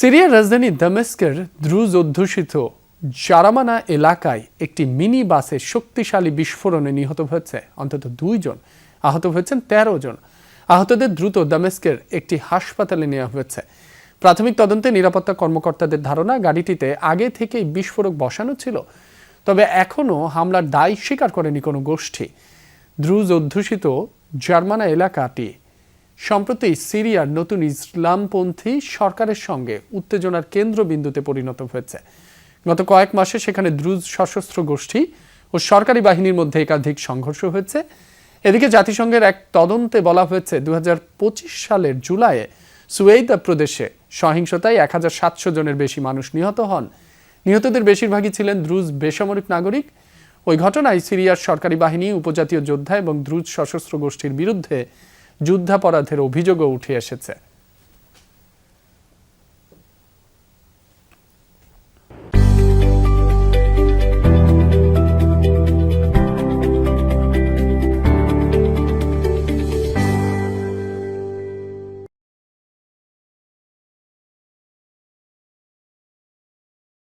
সিরিয়ার রাজধানী দামেস্কের দ্রুজ অধ্যুষিত জারামানা এলাকায় একটি মিনি বাসে শক্তিশালী বিস্ফোরণে নিহত হয়েছে অন্তত 2 জন, আহত হয়েছেন 13 জন। আহতদের দ্রুত দামেস্কের একটি হাসপাতালে নেওয়া হয়েছে। প্রাথমিক তদন্তে নিরাপত্তা কর্মকর্তাদের ধারণা, গাড়িটিতে আগে থেকেই বিস্ফোরক বসানো ছিল, তবে এখনও হামলার দায় স্বীকার করেনি কোনো গোষ্ঠী। দ্রুজ অধ্যুষিত জার্মানা এলাকাটি সম্প্রতি সিরিয়ার নতুন ইসলামপন্থী সরকারের সঙ্গে উত্তেজনার কেন্দ্রবিন্দুতে পরিণত হয়েছে। গত কয়েক মাসে সেখানে দ্রুজ সশস্ত্র গোষ্ঠী ও সরকারি বাহিনীর মধ্যে একাধিক সংঘর্ষ হয়েছে। এদিকে জাতিসংঘের এক তদন্তে বলা হয়েছে 2025 সালের জুলাইয়ে সুয়েইদা প্রদেশে সহিংসতায় 1700 জনের বেশি মানুষ নিহত হন। নিহতদের বেশিরভাগই ছিলেন দ্রুজ বেসামরিক নাগরিক। ওই ঘটনায় সিরিয়ার সরকারি বাহিনী, উপজাতীয় যোদ্ধা এবং দ্রুজ সশস্ত্র গোষ্ঠীর বিরুদ্ধে যুদ্ধাপরাধের অভিযোগও উঠে এসেছে।